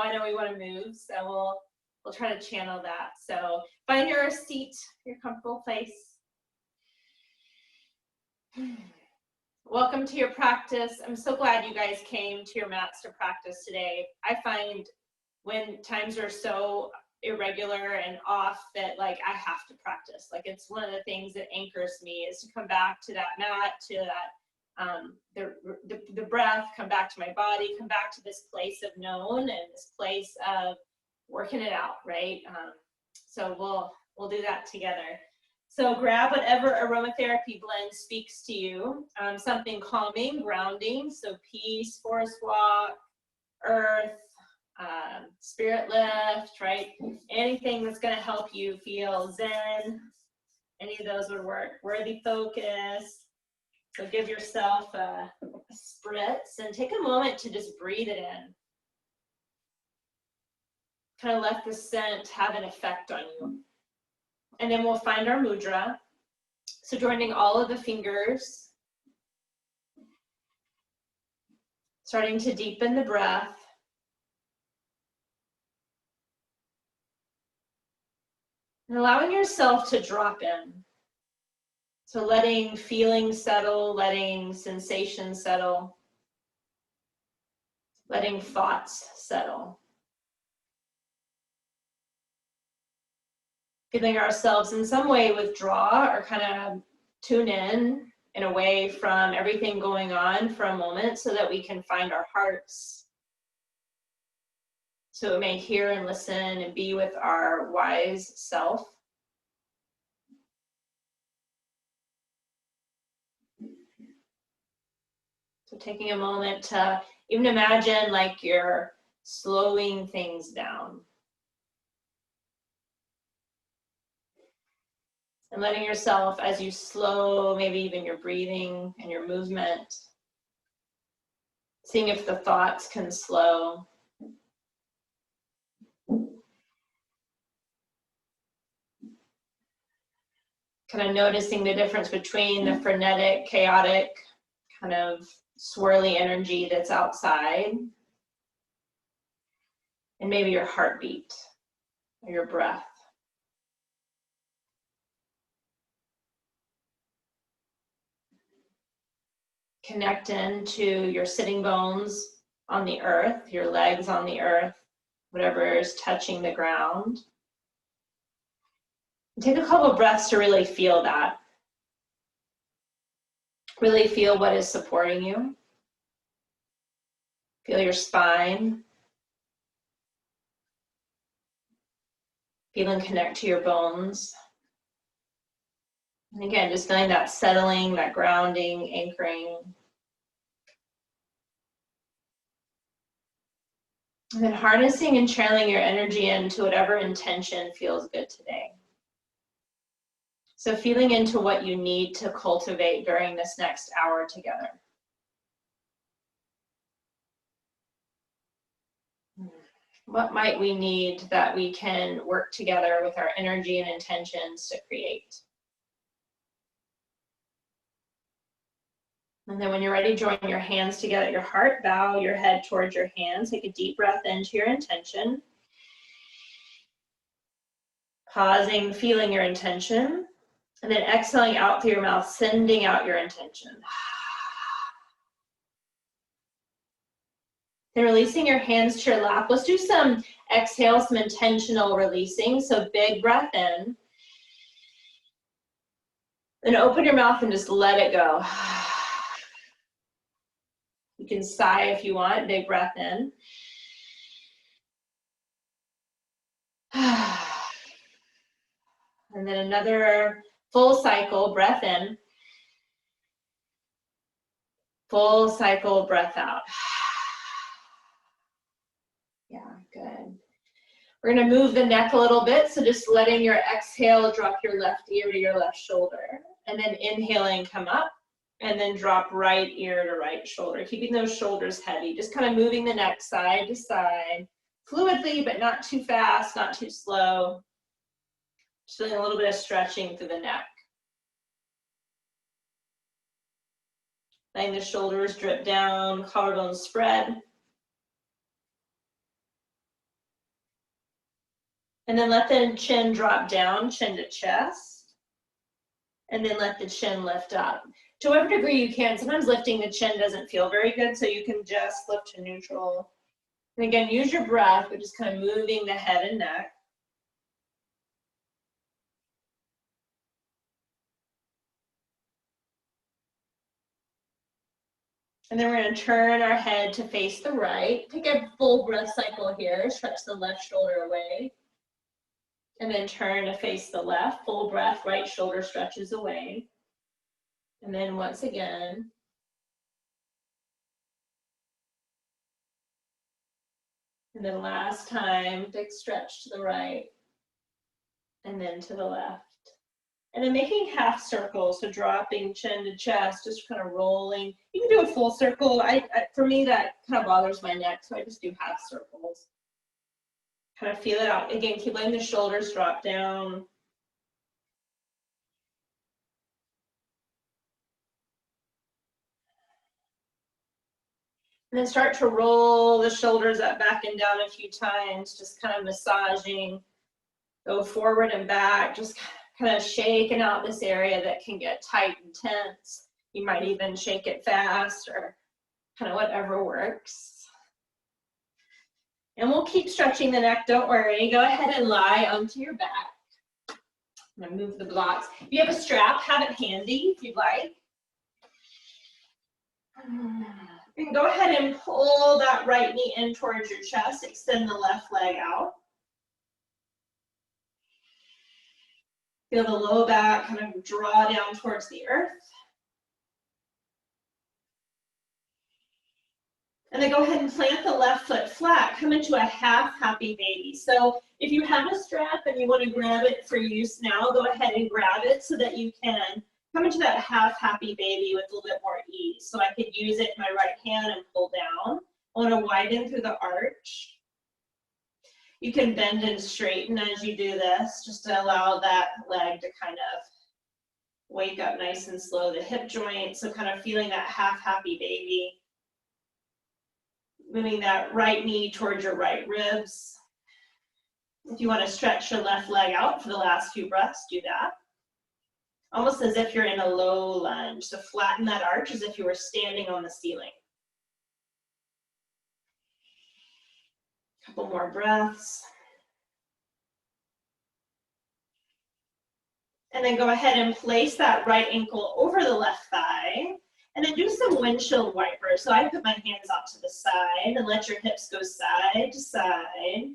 I know we want to move, so we'll try to channel that. So find your seat, your comfortable place. Welcome to your practice. I'm so glad you guys came to your mats to practice today. I find when times are so irregular and off that like I have to practice. Like it's one of the things that anchors me is to come back to that mat, to that the breath, come back to my body, come back to this place of known and this place of working it out, right? So we'll do that together. So grab whatever aromatherapy blend speaks to you. Something calming, grounding, so peace, forest walk, earth, spirit lift, right? Anything that's going to help you feel zen, any of those would work. Worthy focus. So give yourself a spritz and take a moment to just breathe it in. Kind of let the scent have an effect on you. And then we'll find our mudra. So joining all of the fingers, starting to deepen the breath. And allowing yourself to drop in. So letting feelings settle, letting sensations settle, letting thoughts settle. Feeling ourselves in some way withdraw or kind of tune in a way from everything going on for a moment so that we can find our hearts. So we may hear and listen and be with our wise self. So taking a moment to even imagine like you're slowing things down. And letting yourself, as you slow, maybe even your breathing and your movement, seeing if the thoughts can slow. Kind of noticing the difference between the frenetic, chaotic, kind of swirly energy that's outside, and maybe your heartbeat or your breath. Connect into your sitting bones on the earth, your legs on the earth, whatever is touching the ground. And take a couple of breaths to really feel that. Really feel what is supporting you. Feel your spine. Feel and connect to your bones. And again, just feeling that settling, that grounding, anchoring. And then harnessing and channeling your energy into whatever intention feels good today. So feeling into what you need to cultivate during this next hour together. What might we need that we can work together with our energy and intentions to create? And then when you're ready, join your hands together at your heart, bow your head towards your hands, take a deep breath into your intention. Pausing, feeling your intention, and then exhaling out through your mouth, sending out your intention. Then releasing your hands to your lap. Let's do some exhale, some intentional releasing. So big breath in. Then open your mouth and just let it go. You can sigh if you want, big breath in. And then another full cycle, breath in. Full cycle, breath out. Yeah, good. We're gonna move the neck a little bit, so just letting your exhale drop your left ear to your left shoulder. And then inhaling, come up, and then drop right ear to right shoulder, keeping those shoulders heavy, just kind of moving the neck side to side, fluidly, but not too fast, not too slow. Just feeling a little bit of stretching through the neck. Letting the shoulders drip down, collarbones spread. And then let the chin drop down, chin to chest. And then let the chin lift up. To whatever degree you can. Sometimes lifting the chin doesn't feel very good, so you can just lift to neutral. And again, use your breath, but just kind of moving the head and neck. And then we're going to turn our head to face the right. Take a full breath cycle here. Stretch the left shoulder away. And then turn to face the left. Full breath, right shoulder stretches away. And then once again. And then last time, big stretch to the right. And then to the left. And then making half circles, so dropping chin to chest, just kind of rolling. You can do a full circle. For me, that kind of bothers my neck, so I just do half circles. Kind of feel it out. Again, keep letting the shoulders drop down. And then start to roll the shoulders up, back and down a few times, just kind of massaging. Go forward and back, just kind of shaking out this area that can get tight and tense. You might even shake it fast or kind of whatever works. And we'll keep stretching the neck, don't worry. Go ahead and lie onto your back. I'm gonna move the blocks. If you have a strap, have it handy if you'd like. You can go ahead and pull that right knee in towards your chest, extend the left leg out. Feel the low back kind of draw down towards the earth. And then go ahead and plant the left foot flat. Come into a half happy baby. So if you have a strap and you want to grab it for use now, go ahead and grab it so that you can come into that half happy baby with a little bit more ease. So I could use it in my right hand and pull down. I want to widen through the arch. You can bend and straighten as you do this, just to allow that leg to kind of wake up nice and slow. The hip joint, so kind of feeling that half happy baby. Moving that right knee towards your right ribs. If you want to stretch your left leg out for the last few breaths, do that. Almost as if you're in a low lunge. So flatten that arch as if you were standing on the ceiling. Couple more breaths. And then go ahead and place that right ankle over the left thigh. And then do some windshield wipers. So I put my hands out to the side and let your hips go side to side.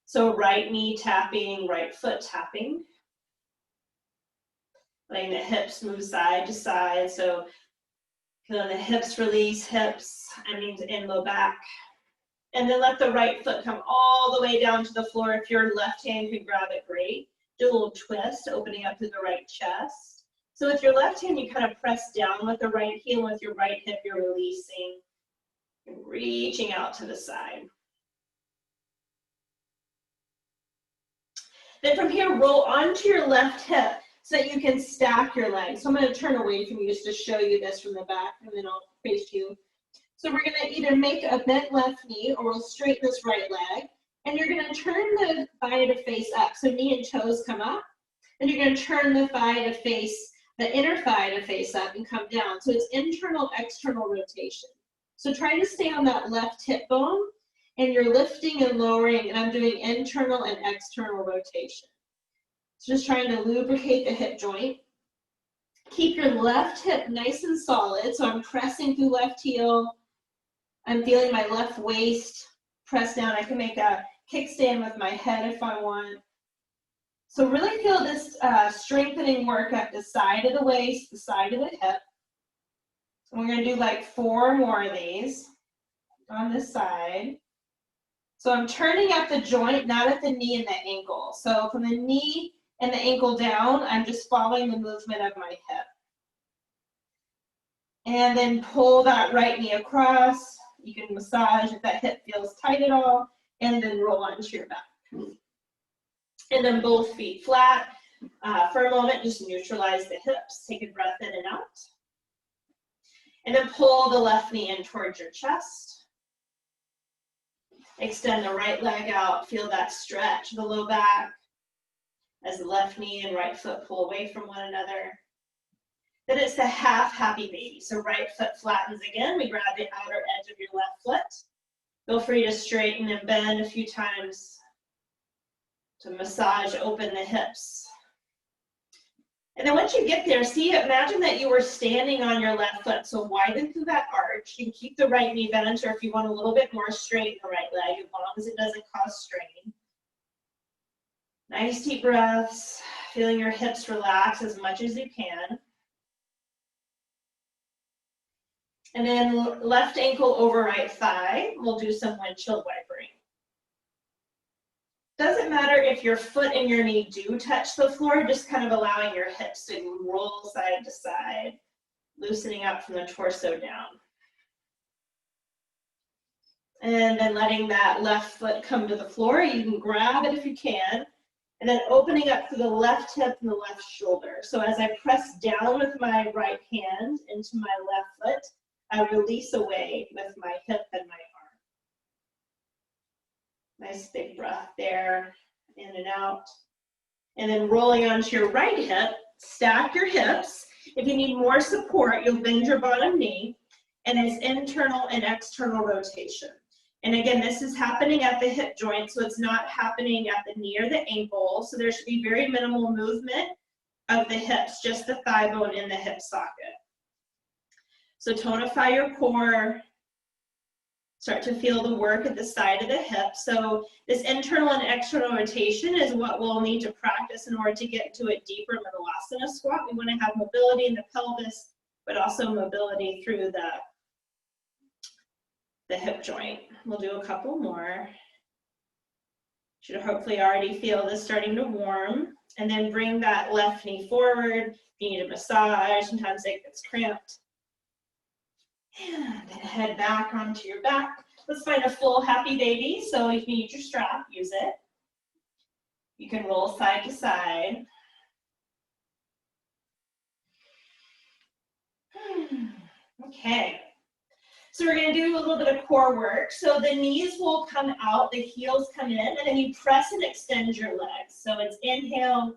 So right knee tapping, right foot tapping. Letting the hips move side to side. So feeling the hips release, in low back. And then let the right foot come all the way down to the floor. If your left hand can grab it, great. Do a little twist, opening up to the right chest. So with your left hand, you kind of press down with the right heel. With your right hip, you're releasing and reaching out to the side. Then from here, roll onto your left hip so that you can stack your legs. So I'm going to turn away from you just to show you this from the back, and then I'll face you. So we're going to either make a bent left knee or we'll straighten this right leg. And you're going to turn the thigh to face up. So knee and toes come up. And you're going to turn the thigh to face, the inner thigh to face up and come down. So it's internal, external rotation. So try to stay on that left hip bone. And you're lifting and lowering. And I'm doing internal and external rotation. So just trying to lubricate the hip joint. Keep your left hip nice and solid. So I'm pressing through left heel. I'm feeling my left waist press down. I can make a kickstand with my head if I want. So really feel this strengthening work at the side of the waist, the side of the hip. And we're going to do like 4 more of these on this side. So I'm turning at the joint, not at the knee and the ankle. So from the knee and the ankle down, I'm just following the movement of my hip. And then pull that right knee across. You can massage if that hip feels tight at all, and then roll onto your back. And then both feet flat. For a moment, just neutralize the hips. Take a breath in and out. And then pull the left knee in towards your chest. Extend the right leg out. Feel that stretch of the low back as the left knee and right foot pull away from one another. Then it's the half happy baby. So right foot flattens again. We grab the outer edge of your left foot. Feel free to straighten and bend a few times to massage open the hips. And then once you get there, imagine that you were standing on your left foot. So widen through that arch. You can keep the right knee bent, or if you want a little bit more, straighten the right leg, as long as it doesn't cause strain. Nice deep breaths, feeling your hips relax as much as you can. And then left ankle over right thigh. We'll do some windshield wipering. Doesn't matter if your foot and your knee do touch the floor, just kind of allowing your hips to roll side to side, loosening up from the torso down. And then letting that left foot come to the floor. You can grab it if you can. And then opening up through the left hip and the left shoulder. So as I press down with my right hand into my left foot, I release away with my hip and my arm. Nice big breath there, in and out. And then rolling onto your right hip, stack your hips. If you need more support, you'll bend your bottom knee. And it's internal and external rotation. And again, this is happening at the hip joint, so it's not happening at the knee or the ankle. So there should be very minimal movement of the hips, just the thigh bone in the hip socket. So tonify your core. Start to feel the work at the side of the hip. So this internal and external rotation is what we'll need to practice in order to get into a deeper Malasana squat. We want to have mobility in the pelvis, but also mobility through the hip joint. We'll do a couple more. Should hopefully already feel this starting to warm. And then bring that left knee forward. If you need a massage, sometimes it gets cramped. And then head back onto your back. Let's find a full happy baby. So if you need your strap, use it. You can roll side to side. Okay. So we're going to do a little bit of core work. So the knees will come out, the heels come in, and then you press and extend your legs. So it's inhale,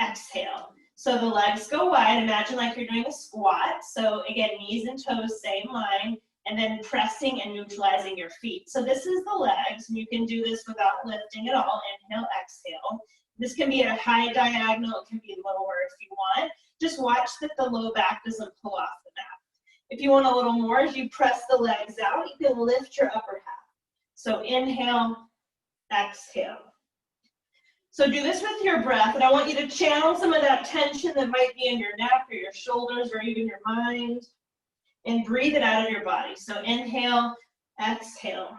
exhale. So the legs go wide. Imagine like you're doing a squat. So again, knees and toes, same line, and then pressing and neutralizing your feet. So this is the legs, and you can do this without lifting at all. Inhale, exhale. This can be at a high diagonal. It can be lower if you want. Just watch that the low back doesn't pull off the mat. If you want a little more, as you press the legs out, you can lift your upper half. So inhale, exhale. So do this with your breath, and I want you to channel some of that tension that might be in your neck or your shoulders or even your mind, and breathe it out of your body. So inhale, exhale.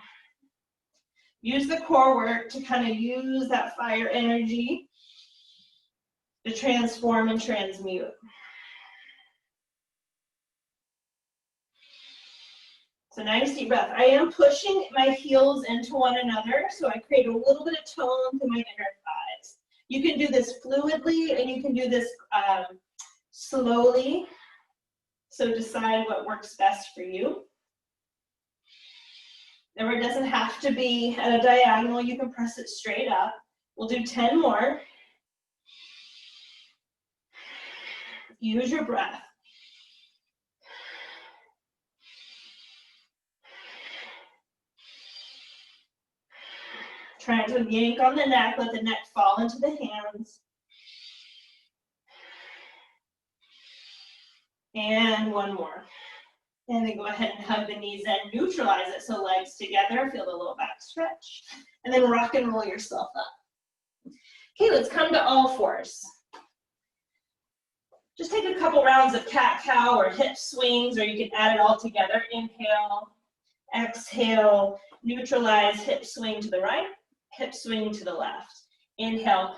Use the core work to kind of use that fire energy to transform and transmute. So nice deep breath. I am pushing my heels into one another, so I create a little bit of tone through my inner thighs. You can do this fluidly, and you can do this slowly. So decide what works best for you. Remember, it doesn't have to be at a diagonal. You can press it straight up. We'll do 10 more. Use your breath. Try to yank on the neck, let the neck fall into the hands. And one more. And then go ahead and hug the knees in, neutralize it, so legs together, feel the low back stretch. And then rock and roll yourself up. Okay, let's come to all fours. Just take a couple rounds of cat-cow or hip swings, or you can add it all together. Inhale, exhale, neutralize, hip swing to the right, hip swing to the left. Inhale,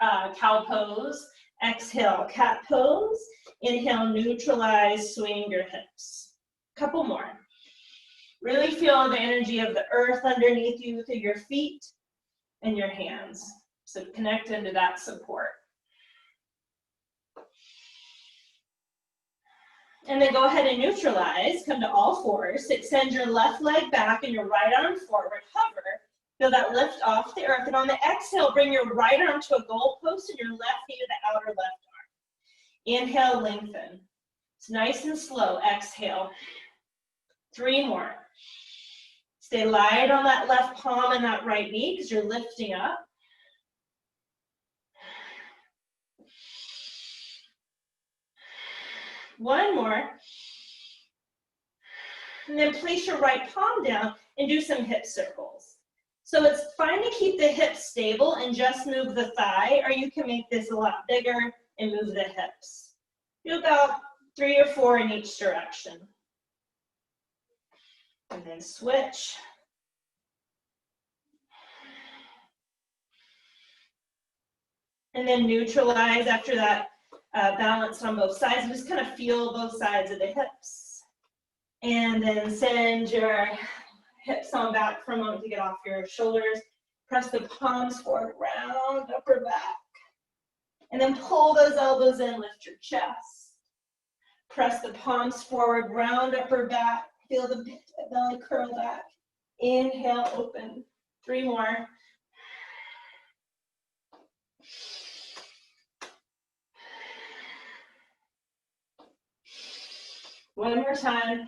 cow pose. Exhale, cat pose. Inhale, neutralize, swing your hips. Couple more. Really feel the energy of the earth underneath you through your feet and your hands. So connect into that support. And then go ahead and neutralize. Come to all fours. Extend your left leg back and your right arm forward. Hover. Feel that lift off the earth. And on the exhale, bring your right arm to a goalpost and your left knee to the outer left arm. Inhale, lengthen. It's nice and slow. Exhale. 3 more. Stay light on that left palm and that right knee because you're lifting up. One more. And then place your right palm down and do some hip circles. So it's fine to keep the hips stable and just move the thigh, or you can make this a lot bigger and move the hips. Do about 3 or 4 in each direction. And then switch. And then neutralize after that balance on both sides. Just kind of feel both sides of the hips. And then send your hips on back for a moment to get off your shoulders. Press the palms forward, round upper back. And then pull those elbows in, lift your chest. Press the palms forward, round upper back. Feel the belly curl back. Inhale, open. 3 more. One more time.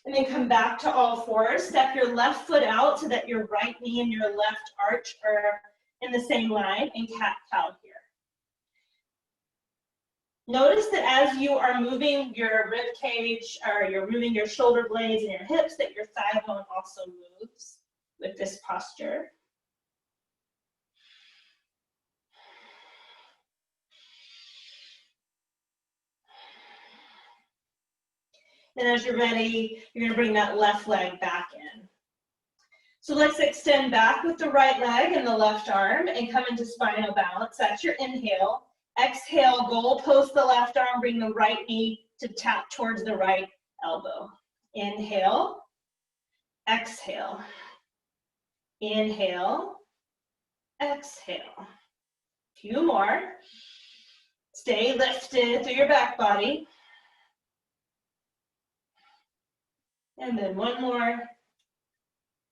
And then come back to all fours. Step your left foot out so that your right knee and your left arch are in the same line, and cat-cow here. Notice that as you are moving your rib cage, or you're moving your shoulder blades and your hips, that your thigh bone also moves with this posture. And as you're ready, you're going to bring that left leg back in. So let's extend back with the right leg and the left arm and come into spinal balance. That's your inhale. Exhale, goalpost the left arm, bring the right knee to tap towards the right elbow. Inhale, exhale. Inhale, exhale. Few more. Stay lifted through your back body. And then one more.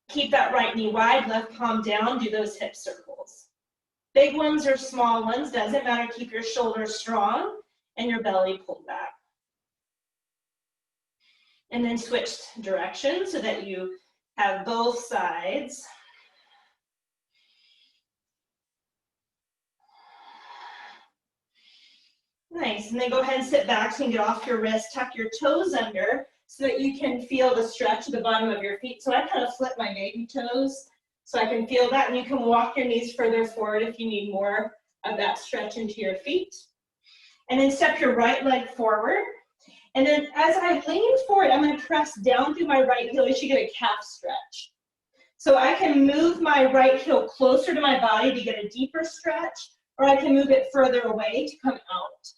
Keep that right knee wide, left palm down, do those hip circles. Big ones or small ones, doesn't matter, keep your shoulders strong and your belly pulled back. And then switch directions so that you have both sides. Nice, and then go ahead and sit back so you can get off your wrist, tuck your toes under, so that you can feel the stretch at the bottom of your feet. So I kind of flip my baby toes so I can feel that, and you can walk your knees further forward if you need more of that stretch into your feet. And then step your right leg forward. And then as I lean forward, I'm going to press down through my right heel. You should get a calf stretch. So I can move my right heel closer to my body to get a deeper stretch, or I can move it further away to come out.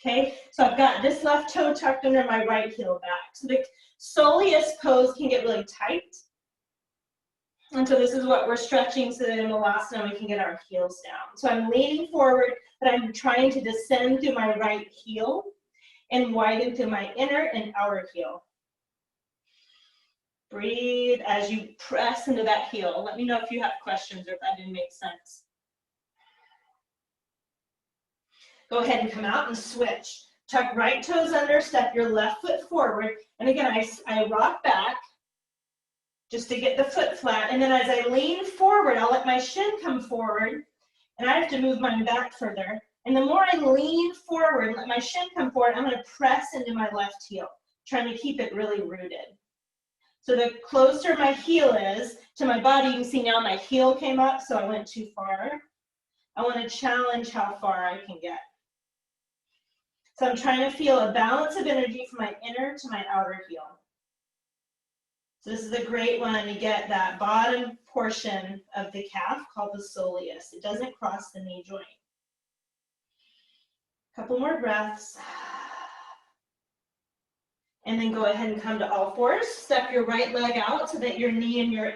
Okay, so I've got this left toe tucked under my right heel back. So the soleus pose can get really tight. And so this is what we're stretching so that in Malasana we can get our heels down. So I'm leaning forward, but I'm trying to descend through my right heel and widen through my inner and outer heel. Breathe as you press into that heel. Let me know if you have questions or if that didn't make sense. Go ahead and come out and switch. Tuck right toes under, step your left foot forward. And again, I rock back just to get the foot flat. And then as I lean forward, I'll let my shin come forward. And I have to move mine back further. And the more I lean forward and let my shin come forward, I'm going to press into my left heel, trying to keep it really rooted. So the closer my heel is to my body, you can see now my heel came up, so I went too far. I want to challenge how far I can get. So I'm trying to feel a balance of energy from my inner to my outer heel. So this is a great one to get that bottom portion of the calf called the soleus. It doesn't cross the knee joint. Couple more breaths. And then go ahead and come to all fours. Step your right leg out so that your knee and your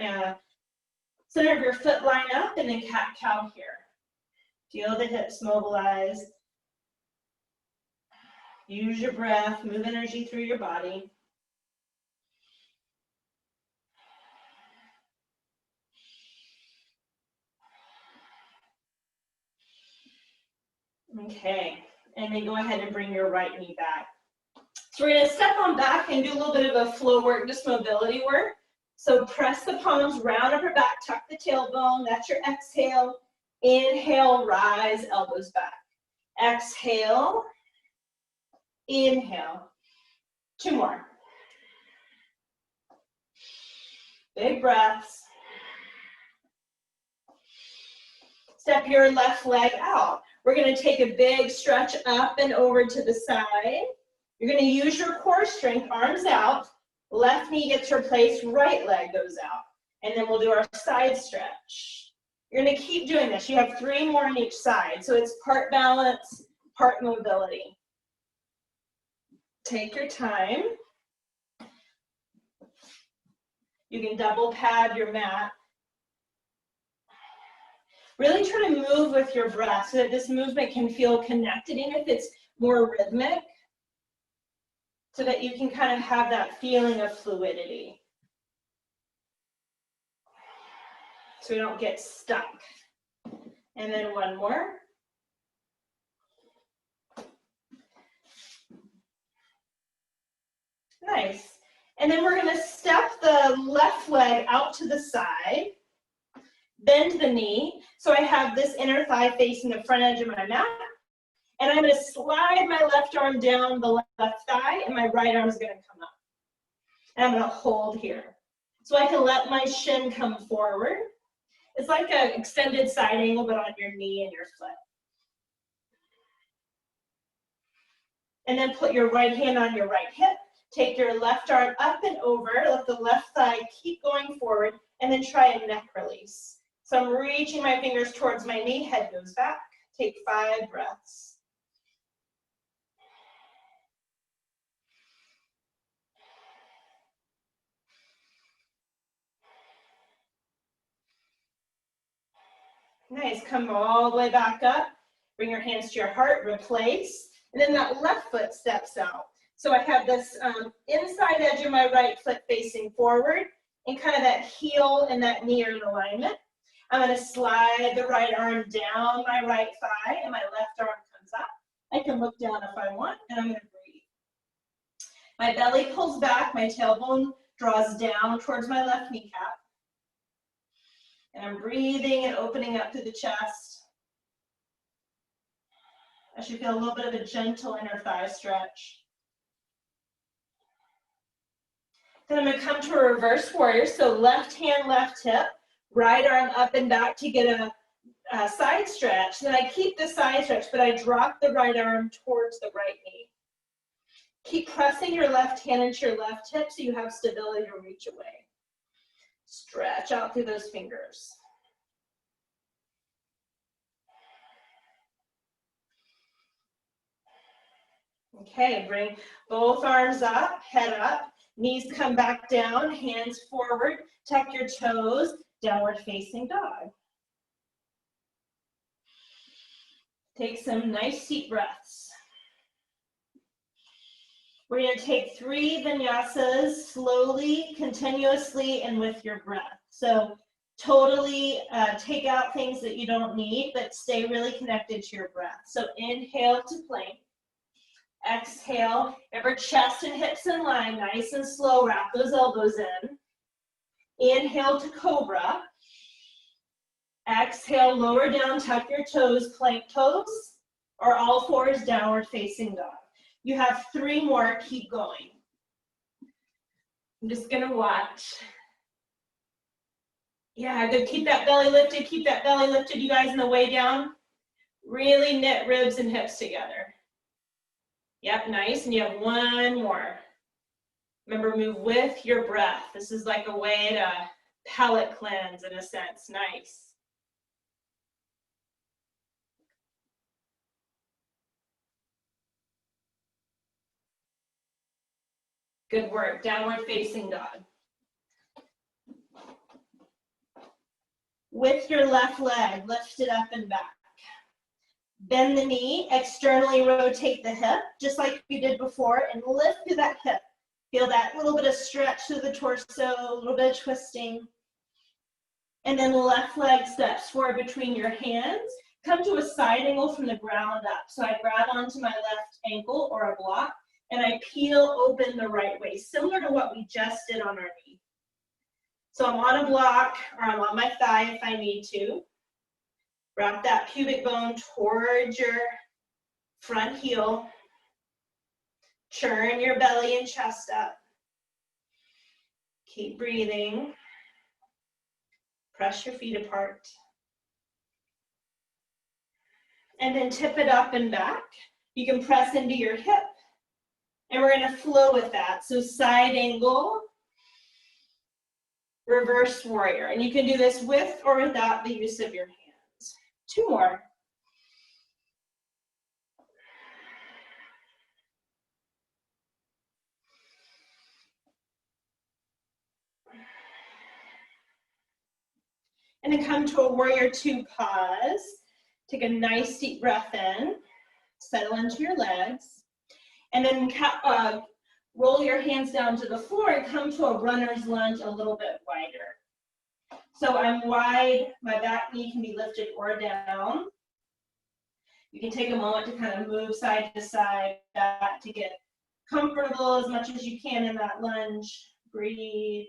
center of your foot line up, and then cat-cow here. Feel the hips mobilize. Use your breath, move energy through your body. Okay, and then go ahead and bring your right knee back. So we're gonna step on back and do a little bit of a flow work, just mobility work. So press the palms, round upper back, tuck the tailbone, that's your exhale. Inhale, rise, elbows back. Exhale, inhale. 2 more. Big breaths. Step your left leg out. We're gonna take a big stretch up and over to the side. You're gonna use your core strength, arms out. Left knee gets replaced, right leg goes out. And then we'll do our side stretch. You're gonna keep doing this. You have 3 more on each side. So it's part balance, part mobility. Take your time. You can double pad your mat. Really try to move with your breath so that this movement can feel connected, even if it's more rhythmic, so that you can kind of have that feeling of fluidity. So we don't get stuck. And then 1 more. Nice. And then we're going to step the left leg out to the side, bend the knee. So I have this inner thigh facing the front edge of my mat. And I'm going to slide my left arm down the left thigh, and my right arm is going to come up. And I'm going to hold here. So I can let my shin come forward. It's like an extended side angle, but on your knee and your foot. And then put your right hand on your right hip. Take your left arm up and over. Let the left thigh keep going forward. And then try a neck release. So I'm reaching my fingers towards my knee. Head goes back. Take 5 breaths. Nice, come all the way back up. Bring your hands to your heart, replace. And then that left foot steps out. So I have this inside edge of my right foot facing forward, and kind of that heel and that knee are in alignment. I'm going to slide the right arm down my right thigh, and my left arm comes up. I can look down if I want, and I'm going to breathe. My belly pulls back, my tailbone draws down towards my left kneecap. And I'm breathing and opening up through the chest. I should feel a little bit of a gentle inner thigh stretch. Then I'm going to come to a reverse warrior. So left hand, left hip, right arm up and back to get a side stretch. Then I keep the side stretch, but I drop the right arm towards the right knee. Keep pressing your left hand into your left hip so you have stability to reach away. Stretch out through those fingers. Okay, bring both arms up, head up, knees come back down, hands forward, tuck your toes, downward facing dog. Take some nice deep breaths. We're going to take 3 vinyasas slowly, continuously, and with your breath. So totally take out things that you don't need, but stay really connected to your breath. So inhale to plank. Exhale. Remember, chest and hips in line, nice and slow. Wrap those elbows in. Inhale to cobra. Exhale, lower down, tuck your toes, plank toes, or all fours, downward facing dog. You have 3 more, keep going. I'm just gonna watch. Yeah, good, keep that belly lifted, you guys, on the way down. Really knit ribs and hips together. Yep, nice, and you have 1 more. Remember, move with your breath. This is like a way to palate cleanse in a sense, nice. Good work, downward facing dog. With your left leg, lift it up and back. Bend the knee, externally rotate the hip, just like you did before, and lift through that hip. Feel that little bit of stretch through the torso, a little bit of twisting. And then left leg steps forward between your hands. Come to a side angle from the ground up. So I grab onto my left ankle or a block, and I peel open the right way, similar to what we just did on our knee. So I'm on a block, or I'm on my thigh if I need to. Wrap that pubic bone towards your front heel. Churn your belly and chest up. Keep breathing. Press your feet apart. And then tip it up and back. You can press into your hip. And we're going to flow with that. So side angle, reverse warrior. And you can do this with or without the use of your hands. 2 more. And then come to a warrior 2 pause. Take a nice deep breath in. Settle into your legs. And then roll your hands down to the floor and come to a runner's lunge a little bit wider. So I'm wide, my back knee can be lifted or down. You can take a moment to kind of move side to side, back to get comfortable as much as you can in that lunge. Breathe.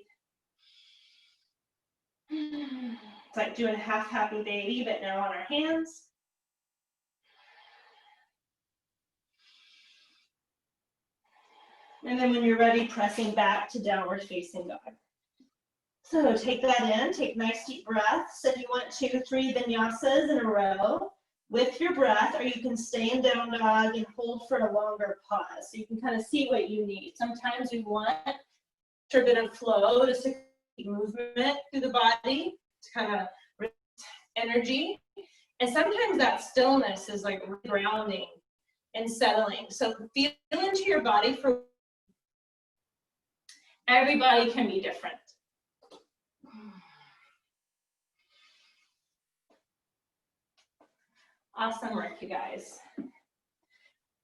It's like doing half happy baby, but now on our hands. And then when you're ready, pressing back to downward facing dog. So take that in, take nice deep breaths. If you want 2 or 3 vinyasas in a row with your breath, or you can stay in down dog and hold for a longer pause. So you can kind of see what you need. Sometimes we want a bit of flow, just to keep movement through the body, to kind of release energy. And sometimes that stillness is like grounding and settling. So feel into your body. For everybody can be different. Awesome work, you guys.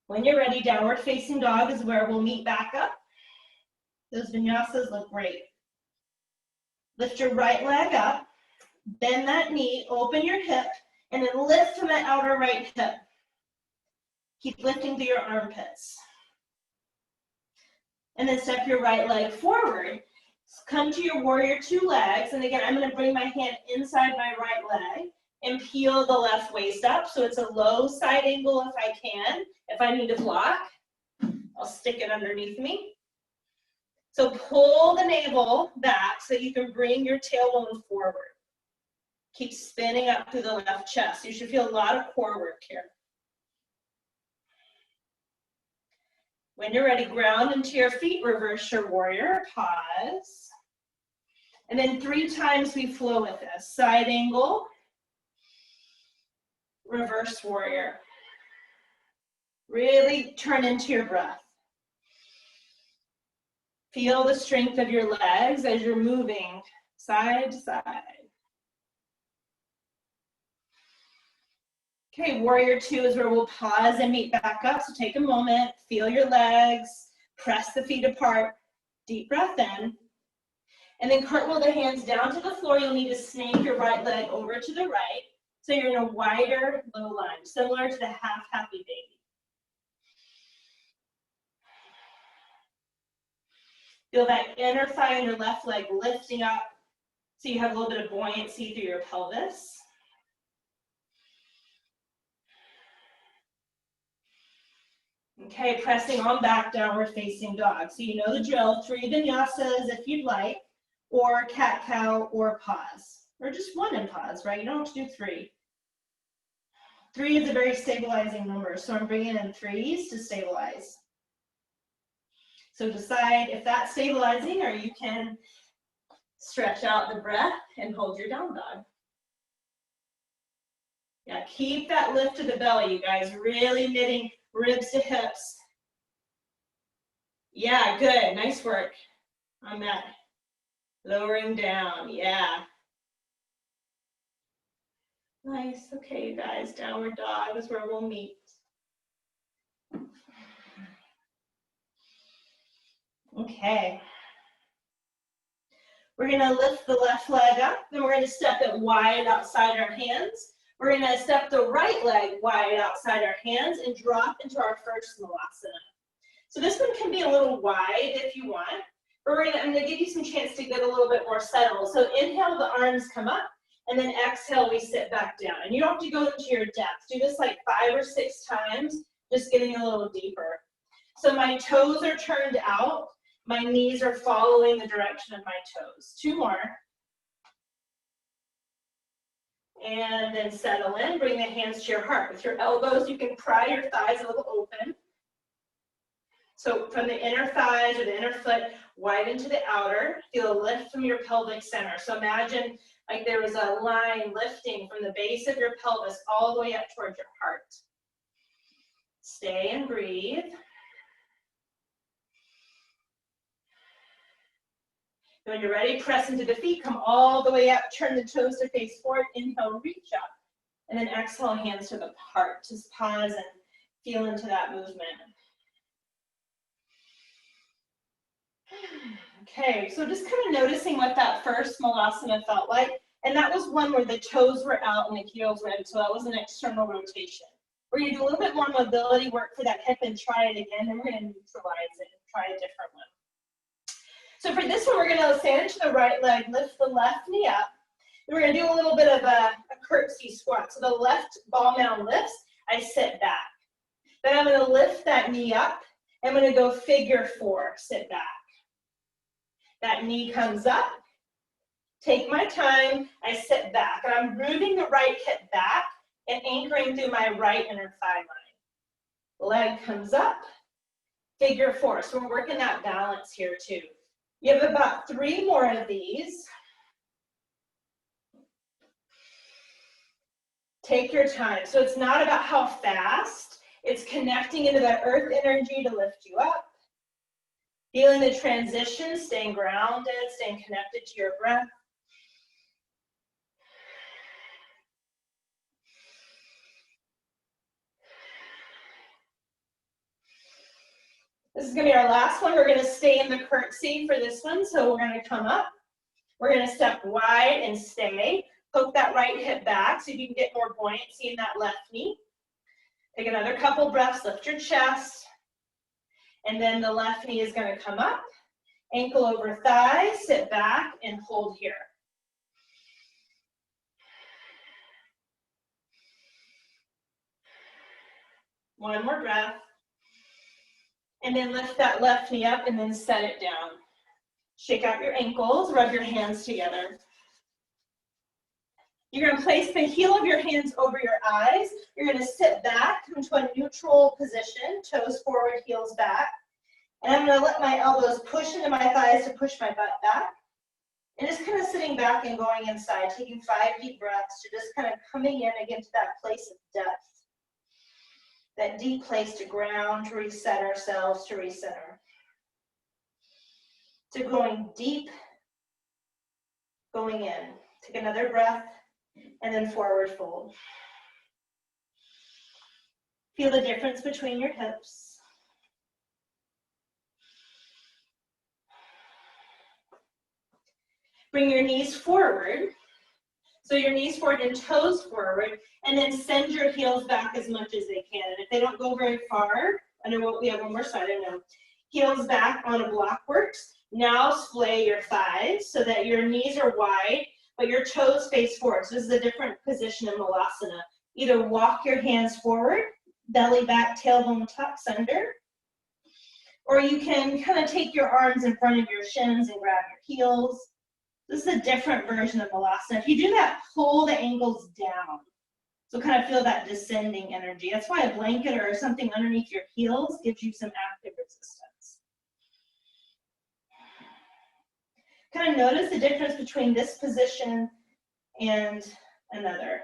When you're ready, downward facing dog is where we'll meet back up. Those vinyasas look great. Lift your right leg up, bend that knee, open your hip, and then lift from that outer right hip. Keep lifting through your armpits. And then step your right leg forward. Come to your warrior 2 legs, and again, I'm going to bring my hand inside my right leg and peel the left waist up, so it's a low side angle if I can. If I need to block, I'll stick it underneath me. So pull the navel back so you can bring your tailbone forward. Keep spinning up through the left chest. You should feel a lot of core work here. When you're ready, ground into your feet, reverse your warrior, pause. And then 3 times we flow with this. Side angle, reverse warrior. Really turn into your breath. Feel the strength of your legs as you're moving side to side. Okay, warrior 2 is where we'll pause and meet back up. So take a moment, feel your legs, press the feet apart, deep breath in. And then cartwheel the hands down to the floor. You'll need to snake your right leg over to the right. So you're in a wider low lunge, similar to the half happy baby. Feel that inner thigh and your left leg lifting up so you have a little bit of buoyancy through your pelvis. Okay, pressing on back, downward facing dog. So you know the drill, 3 vinyasas if you'd like, or cat-cow or pause. Or just 1 in pause, right? You don't have to do 3. 3 is a very stabilizing number, so I'm bringing in 3s to stabilize. So decide if that's stabilizing, or you can stretch out the breath and hold your down dog. Yeah, keep that lift to the belly, you guys. Really knitting ribs to hips. Yeah, good. Nice work on that. Lowering down. Yeah. Nice. Okay, you guys, downward dog is where we'll meet. Okay. We're going to lift the left leg up, then we're going to step it wide outside our hands. We're going to step the right leg wide outside our hands and drop into our first Malasana. So this one can be a little wide if you want, but I'm going to give you some chance to get a little bit more settled. So inhale, the arms come up, and then exhale, we sit back down. And you don't have to go into your depth. Do this like 5 or 6 times, just getting a little deeper. So my toes are turned out. My knees are following the direction of my toes. 2 more. And then settle in. Bring the hands to your heart. With your elbows, you can pry your thighs a little open. So from the inner thighs or the inner foot, widen to the outer. Feel a lift from your pelvic center. So imagine like there was a line lifting from the base of your pelvis all the way up towards your heart. Stay and breathe. When you're ready, press into the feet, come all the way up, turn the toes to face forward, inhale, reach up. And then exhale, hands to the heart. Just pause and feel into that movement. Okay, so just kind of noticing what that first Malasana felt like. And that was one where the toes were out and the heels were in, so that was an external rotation. We're going to do a little bit more mobility work for that hip and try it again, and we're going to neutralize it and try a different one. So for this one, we're going to stand into the right leg, lift the left knee up. Then we're going to do a little bit of a curtsy squat. So the left ball mound lifts, I sit back. Then I'm going to lift that knee up. I'm going to go figure 4, sit back. That knee comes up. Take my time, I sit back. And I'm moving the right hip back and anchoring through my right inner thigh line. Leg comes up, figure 4. So we're working that balance here too. You have about 3 more of these. Take your time. So it's not about how fast, it's connecting into that earth energy to lift you up. Feeling the transition, staying grounded, staying connected to your breath. This is going to be our last one. We're going to stay in the curtsy for this one. So we're going to come up. We're going to step wide and stay. Poke that right hip back so you can get more buoyancy in that left knee. Take another couple breaths, lift your chest. And then the left knee is going to come up. Ankle over thigh, sit back and hold here. One more breath. And then lift that left knee up and then set it down. Shake out your ankles, rub your hands together. You're going to place the heel of your hands over your eyes. You're going to sit back, come to a neutral position, toes forward, heels back. And I'm going to let my elbows push into my thighs to push my butt back. And just kind of sitting back and going inside, taking 5 deep breaths to just kind of coming in again to that place of depth. That deep place to ground, to reset ourselves, to recenter. So going deep, going in. Take another breath, and then forward fold. Feel the difference between your hips. Bring your knees forward. So your knees forward and toes forward, and then send your heels back as much as they can. And if they don't go very far, I know what we have one more side, I know. Heels back on a block works. Now splay your thighs so that your knees are wide, but your toes face forward. So this is a different position in Malasana. Either walk your hands forward, belly back, tailbone tucks under, or you can kind of take your arms in front of your shins and grab your heels. This is a different version of Malasana. If you do that, pull the ankles down. So kind of feel that descending energy. That's why a blanket or something underneath your heels gives you some active resistance. Kind of notice the difference between this position and another.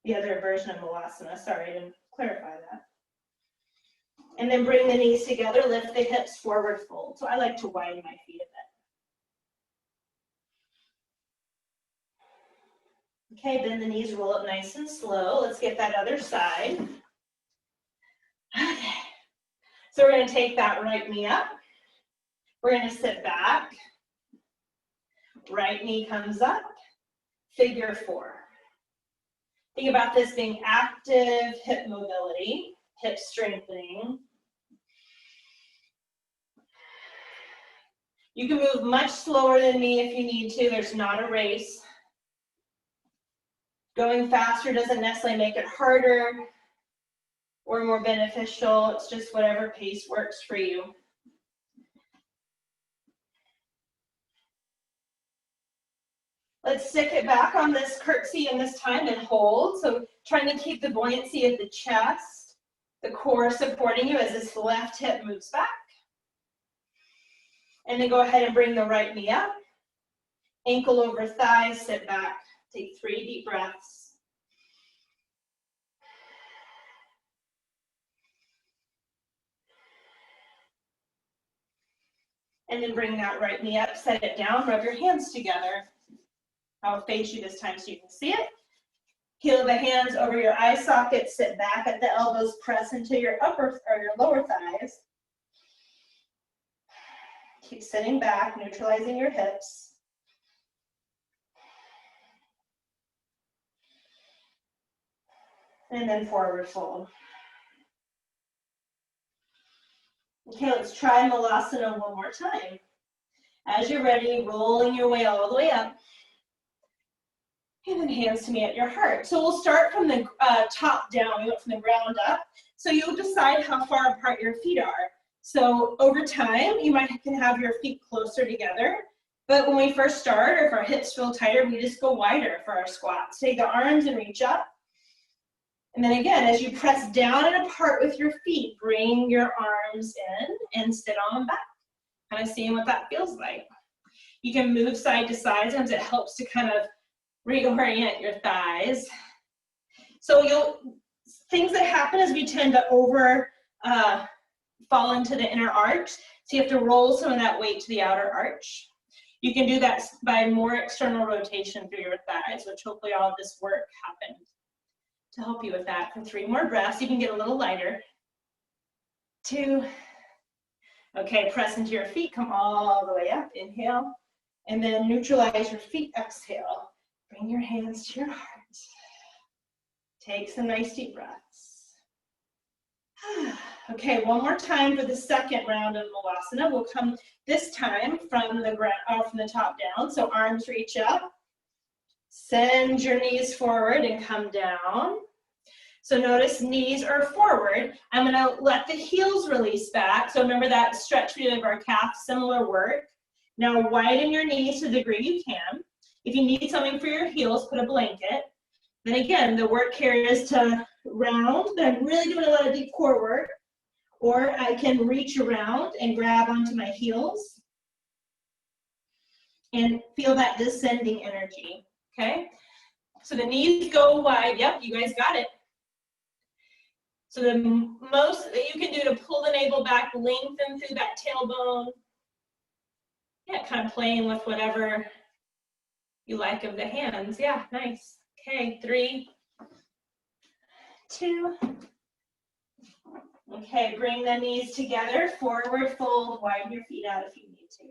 The other version of Malasana. Sorry, I didn't clarify that. And then bring the knees together, lift the hips forward, fold. So I like to widen my feet a bit. Okay, bend the knees, roll up nice and slow. Let's get that other side. Okay, so we're going to take that right knee up. We're going to sit back. Right knee comes up. Figure four. Think about this being active hip mobility, hip strengthening. You can move much slower than me if you need to. There's not a race. Going faster doesn't necessarily make it harder or more beneficial. It's just whatever pace works for you. Let's stick it back on this curtsy and this time and hold. So trying to keep the buoyancy of the chest, the core supporting you as this left hip moves back. And then go ahead and bring the right knee up. Ankle over thigh, sit back. Take 3 deep breaths. And then bring that right knee up, set it down, rub your hands together. I'll face you this time so you can see it. Heel of the hands over your eye socket, sit back at the elbows, press into your upper or your lower thighs. Keep sitting back, neutralizing your hips. And then forward fold. Okay, let's try Malasana one more time. As you're ready, rolling your way all the way up. And then hands to me at your heart. So we'll start from the top down. We went from the ground up. So you'll decide how far apart your feet are. So over time, you can have your feet closer together. But when we first start, or if our hips feel tighter, we just go wider for our squats. Take the arms and reach up. And then again, as you press down and apart with your feet, bring your arms in and sit on them back. Kind of seeing what that feels like. You can move side to side, sometimes it helps to kind of reorient your thighs. So things that happen is we tend to fall into the inner arch. So you have to roll some of that weight to the outer arch. You can do that by more external rotation through your thighs, which hopefully all of this work happened to help you with that. For 3 more breaths, you can get a little lighter. 2. Okay, press into your feet, come all the way up, inhale, and then neutralize your feet, exhale. Bring your hands to your heart. Take some nice deep breaths. Okay, one more time for the second round of Malasana. We'll come this time from the ground, from the top down. So arms reach up. Send your knees forward and come down. So notice knees are forward. I'm going to let the heels release back. So remember that stretch we did of our calf, similar work. Now widen your knees to the degree you can. If you need something for your heels, put a blanket. Then again, the work here is to round, but I'm really doing a lot of deep core work. Or I can reach around and grab onto my heels and feel that descending energy, okay? So the knees go wide. Yep, you guys got it. So the most that you can do to pull the navel back, lengthen through that tailbone. Yeah, kind of playing with whatever you like of the hands. Yeah, nice. Okay, 3, 2. Okay, bring the knees together, forward fold, widen your feet out if you need to.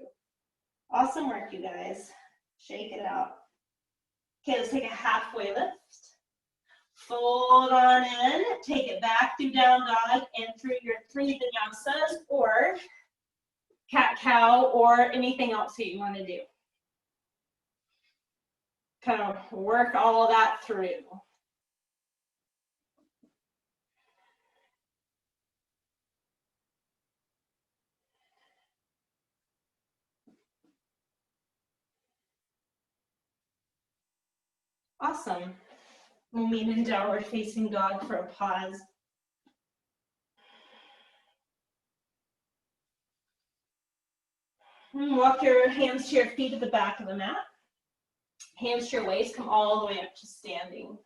Awesome work, you guys. Shake it out. Okay, let's take a halfway lift. Fold on in, take it back through down dog and through your 3 vinyasas or cat-cow or anything else that you want to do. Kind of work all of that through. Awesome. We'll meet in downward facing dog for a pause. And walk your hands to your feet at the back of the mat. Hands to your waist, come all the way up to standing.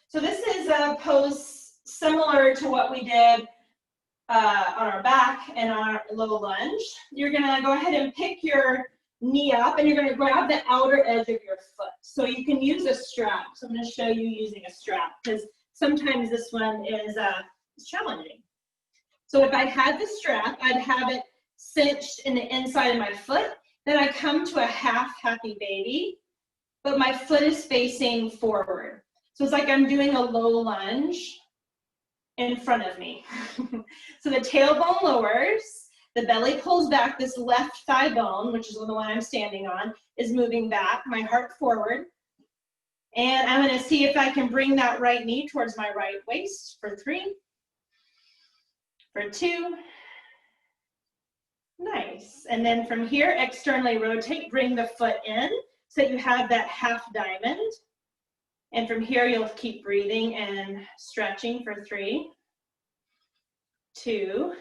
So this is a pose similar to what we did on our back and our low lunge. You're gonna go ahead and pick your knee up, and you're going to grab the outer edge of your foot. So you can use a strap. So I'm going to show you using a strap because sometimes this one is challenging. So if I had the strap, I'd have it cinched in the inside of my foot. Then I come to a half happy baby, but my foot is facing forward. So it's like I'm doing a low lunge in front of me. So the tailbone lowers, the belly pulls back, this left thigh bone, which is the one I'm standing on, is moving back, my heart forward. And I'm gonna see if I can bring that right knee towards my right waist for 3, for 2. Nice. And then from here, externally rotate, bring the foot in so that you have that half diamond. And from here, you'll keep breathing and stretching for 3, 2,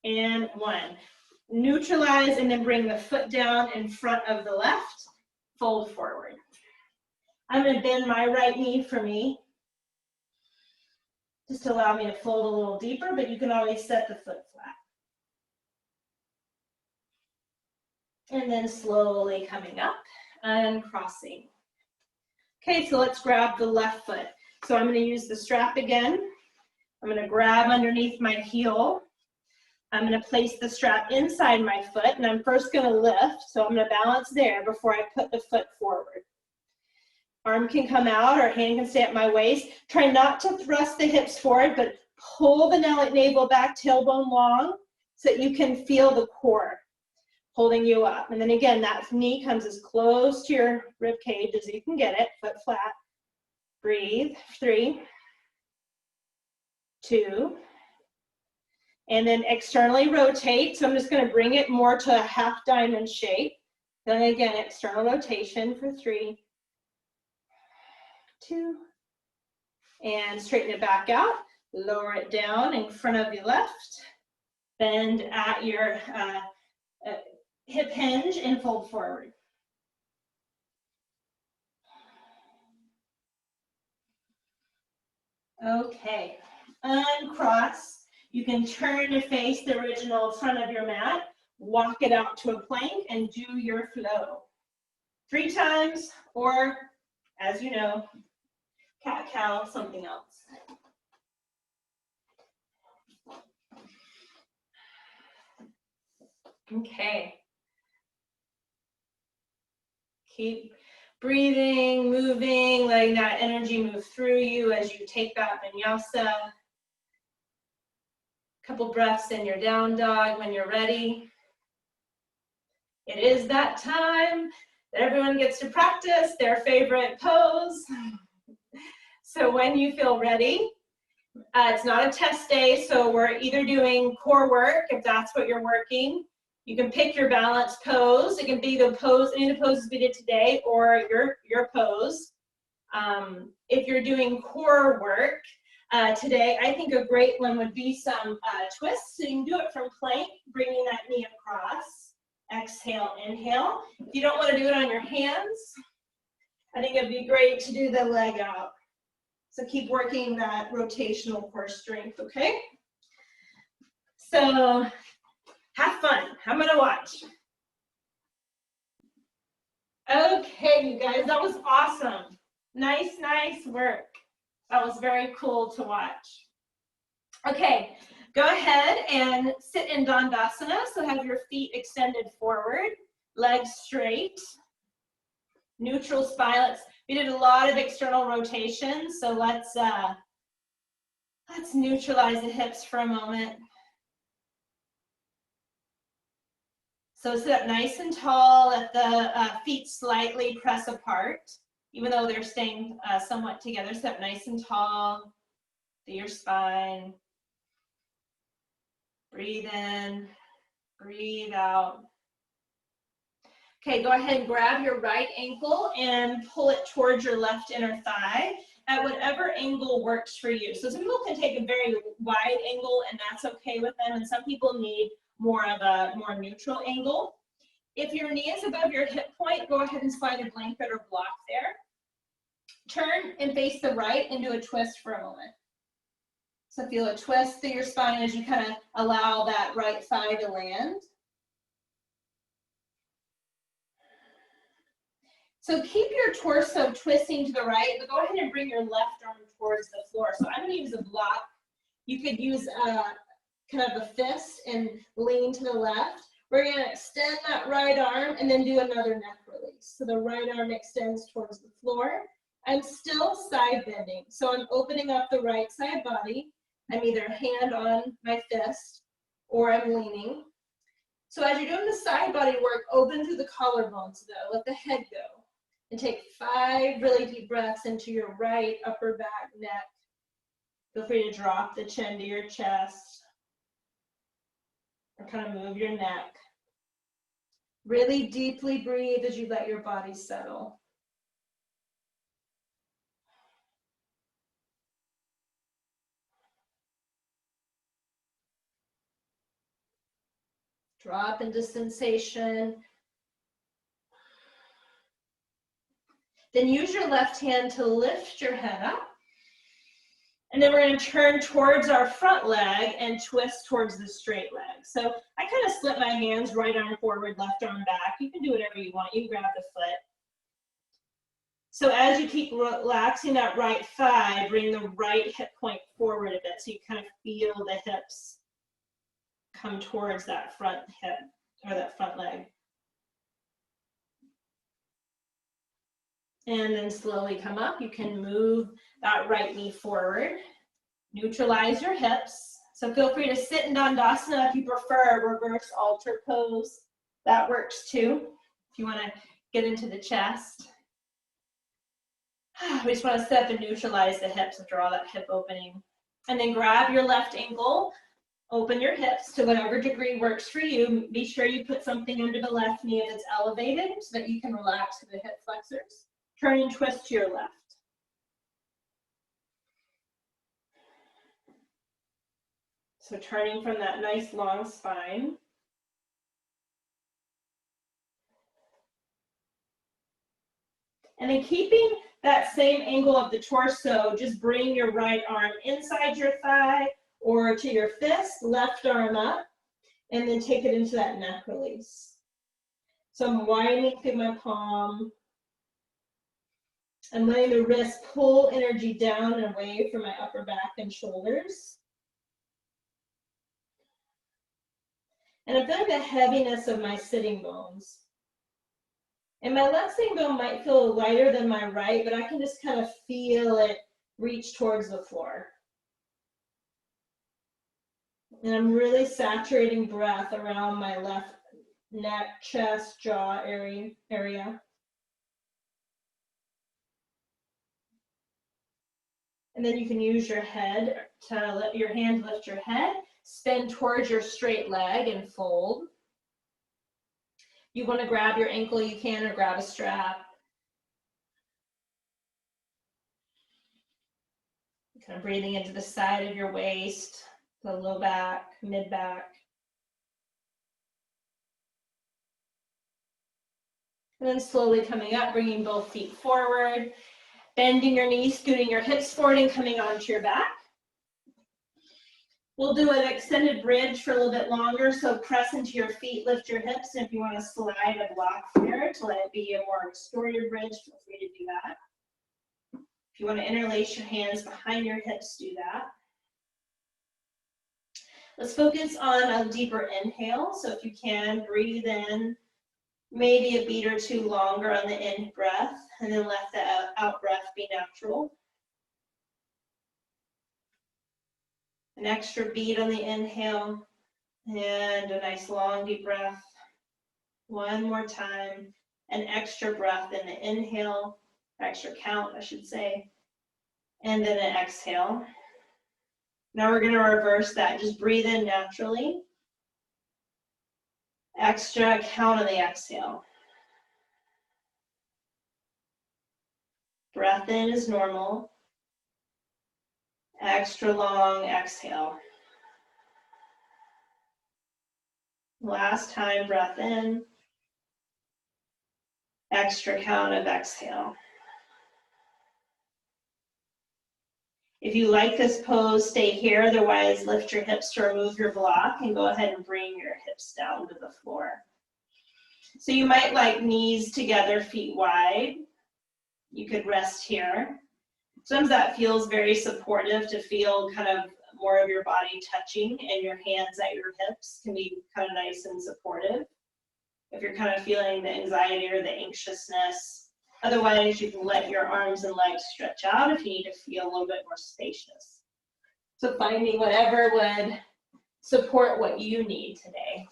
and 1. Neutralize and then bring the foot down in front of the left, fold forward. I'm going to bend my right knee for me, just to allow me to fold a little deeper, but you can always set the foot flat. And then slowly coming up and crossing. Okay, so let's grab the left foot. So I'm going to use the strap again. I'm going to grab underneath my heel. I'm going to place the strap inside my foot, and I'm first going to lift. So I'm going to balance there before I put the foot forward. Arm can come out or hand can stay at my waist. Try not to thrust the hips forward, but pull the navel back, tailbone long, so that you can feel the core holding you up. And then again, that knee comes as close to your rib cage as you can get it, foot flat. Breathe, 3, 2, and then externally rotate. So I'm just going to bring it more to a half diamond shape. Then again, external rotation for 3, 2, and straighten it back out. Lower it down in front of your left. Bend at your hip hinge and fold forward. Okay, uncross. You can turn to face the original front of your mat, walk it out to a plank, and do your flow. 3 times, or as you know, cat-cow, something else. Okay. Keep breathing, moving, letting that energy move through you as you take that vinyasa. Couple breaths in your down dog when you're ready. It is that time that everyone gets to practice their favorite pose. So when you feel ready, it's not a test day, so we're either doing core work, if that's what you're working. You can pick your balance pose. It can be the pose, any of the poses we did today, or your pose. If you're doing core work today, I think a great one would be some twists. So you can do it from plank, bringing that knee across. Exhale, inhale. If you don't want to do it on your hands, I think it'd be great to do the leg out. So keep working that rotational core strength, okay? So have fun. I'm gonna watch. Okay, you guys, that was awesome. Nice work. That was very cool to watch. Okay, go ahead and sit in Dandasana. So have your feet extended forward, legs straight, neutral spine. We did a lot of external rotation, so let's neutralize the hips for a moment. So sit up nice and tall, let the feet slightly press apart, even though they're staying somewhat together. Sit up nice and tall, to your spine. Breathe in, breathe out. Okay, go ahead and grab your right ankle and pull it towards your left inner thigh at whatever angle works for you. So some people can take a very wide angle and that's okay with them, and some people need more of a more neutral angle. If your knee is above your hip point, go ahead and slide a blanket or block there. Turn and face the right and do a twist for a moment. So feel a twist through your spine as you kind of allow that right thigh to land. So keep your torso twisting to the right, but go ahead and bring your left arm towards the floor. So I'm going to use a block. You could use kind of a fist and lean to the left. We're going to extend that right arm and then do another neck release. So the right arm extends towards the floor. I'm still side bending. So I'm opening up the right side body. I'm either hand on my fist or I'm leaning. So as you're doing the side body work, open through the collarbones though. Let the head go. And take 5 really deep breaths into your right upper back, neck. Feel free to drop the chin to your chest. Or kind of move your neck. Really deeply breathe as you let your body settle. Drop into sensation. Then use your left hand to lift your head up. And then we're going to turn towards our front leg and twist towards the straight leg. So I kind of slip my hands, right arm forward, left arm back. You can do whatever you want. You can grab the foot. So as you keep relaxing that right thigh, bring the right hip point forward a bit so you kind of feel the hips come towards that front hip or that front leg. And then slowly come up. You can move that right knee forward. Neutralize your hips. So feel free to sit in Dandasana if you prefer a reverse altar pose. That works too, if you want to get into the chest. We just want to step and neutralize the hips and draw that hip opening. And then grab your left ankle, open your hips to whatever degree works for you. Be sure you put something under the left knee if it's elevated so that you can relax the hip flexors. Turn and twist to your left. So turning from that nice long spine. And then keeping that same angle of the torso, just bring your right arm inside your thigh or to your fist, left arm up, and then take it into that neck release. So I'm winding through my palm. I'm letting the wrist pull energy down and away from my upper back and shoulders. And I'm feeling the heaviness of my sitting bones. And my left sitting bone might feel lighter than my right, but I can just kind of feel it reach towards the floor. And I'm really saturating breath around my left neck, chest, jaw area. And then you can use your head to let your hand lift your head, spin towards your straight leg and fold. You want to grab your ankle, you can, or grab a strap. Kind of breathing into the side of your waist, the low back, mid back. And then slowly coming up, bringing both feet forward, bending your knees, scooting your hips forward and coming onto your back. We'll do an extended bridge for a little bit longer, so press into your feet, lift your hips, and if you want to slide a block here to let it be a more restorative bridge, feel free to do that. If you want to interlace your hands behind your hips, do that. Let's focus on a deeper inhale, so if you can, breathe in, maybe a beat or two longer on the in breath, and then let the out breath be natural. An extra beat on the inhale, and a nice long deep breath. One more time, an extra breath in the inhale, extra count, I should say, and then an exhale. Now we're going to reverse that. Just breathe in naturally. Extra count on the exhale. Breath in is normal. Extra long exhale. Last time, breath in. Extra count of exhale. If you like this pose, stay here. Otherwise, lift your hips to remove your block and go ahead and bring your hips down to the floor. So you might like knees together, feet wide. You could rest here. Sometimes that feels very supportive to feel kind of more of your body touching, and your hands at your hips can be kind of nice and supportive if you're kind of feeling the anxiety or the anxiousness. Otherwise, you can let your arms and legs stretch out if you need to feel a little bit more spacious. So finding whatever would support what you need today.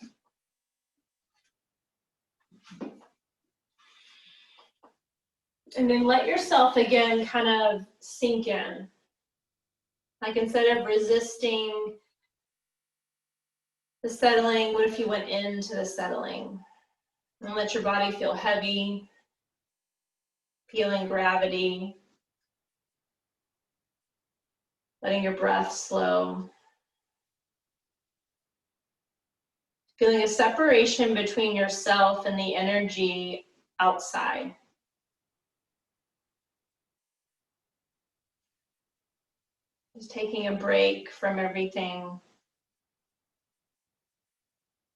And then let yourself again kind of sink in. Like instead of resisting the settling, what if you went into the settling? And let your body feel heavy, feeling gravity, letting your breath slow. Feeling a separation between yourself and the energy outside. Just taking a break from everything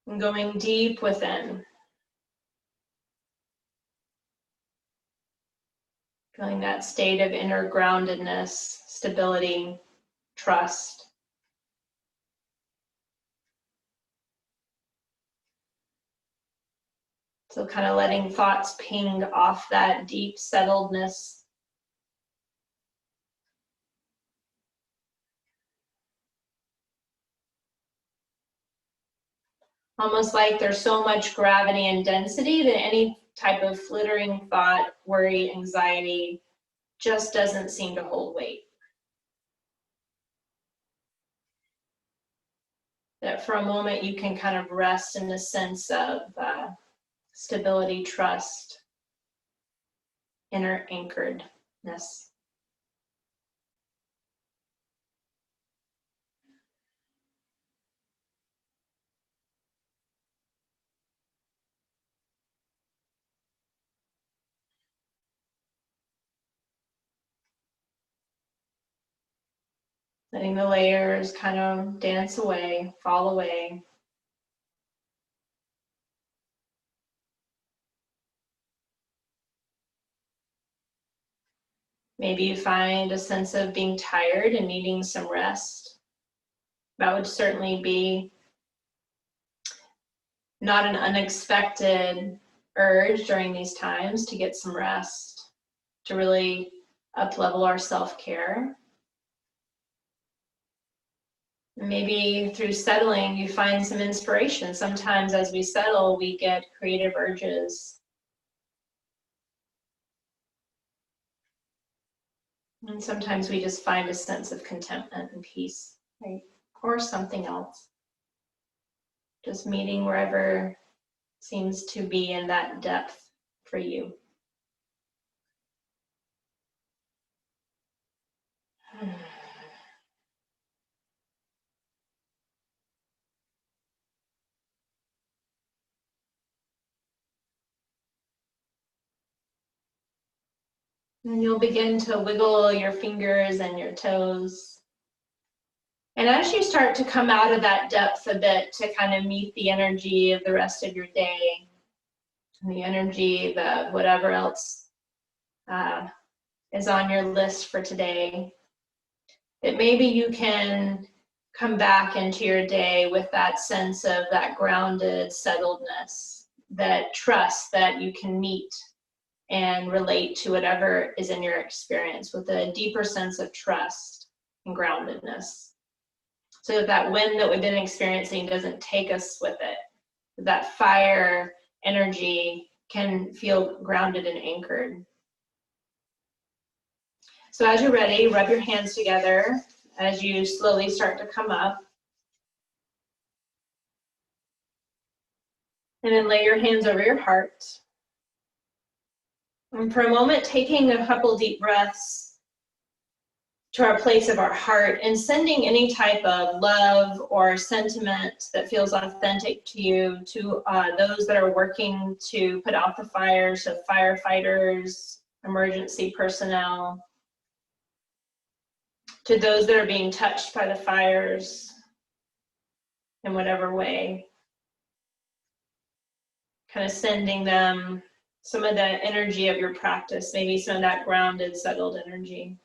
and going deep within. Feeling that state of inner groundedness, stability, trust. So kind of letting thoughts ping off that deep settledness. Almost like there's so much gravity and density that any type of flittering thought, worry, anxiety just doesn't seem to hold weight. That for a moment you can kind of rest in a sense of stability, trust, inner anchoredness. Letting the layers kind of dance away, fall away. Maybe you find a sense of being tired and needing some rest. That would certainly be not an unexpected urge during these times to get some rest, to really up-level our self-care. Maybe through settling, you find some inspiration. Sometimes as we settle, we get creative urges. And sometimes we just find a sense of contentment and peace, right? Or something else. Just meeting wherever seems to be in that depth for you. And you'll begin to wiggle your fingers and your toes. And as you start to come out of that depth a bit to kind of meet the energy of the rest of your day, the energy, the whatever else is on your list for today, that maybe you can come back into your day with that sense of that grounded settledness, that trust that you can meet and relate to whatever is in your experience with a deeper sense of trust and groundedness. So that that wind that we've been experiencing doesn't take us with it. That fire energy can feel grounded and anchored. So as you're ready, rub your hands together as you slowly start to come up. And then lay your hands over your heart. And for a moment, taking a couple deep breaths to our place of our heart and sending any type of love or sentiment that feels authentic to you to those that are working to put out the fires, so firefighters, emergency personnel, to those that are being touched by the fires in whatever way. kind of sending them some of the energy of your practice, maybe some of that grounded, settled energy.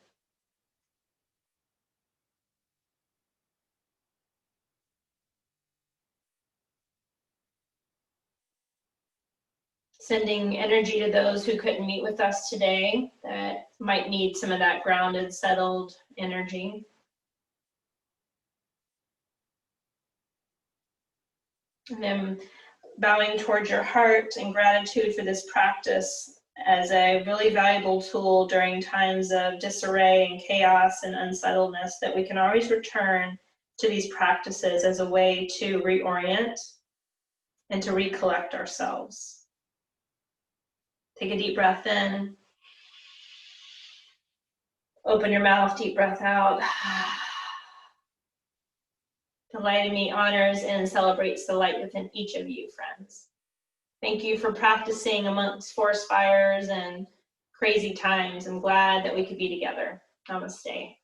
Sending energy to those who couldn't meet with us today that might need some of that grounded, settled energy. And then bowing towards your heart in gratitude for this practice as a really valuable tool during times of disarray and chaos and unsettledness, that we can always return to these practices as a way to reorient and to recollect ourselves. Take a deep breath in. Open your mouth, deep breath out. The light in me honors and celebrates the light within each of you, friends. Thank you for practicing amongst forest fires and crazy times. I'm glad that we could be together. Namaste.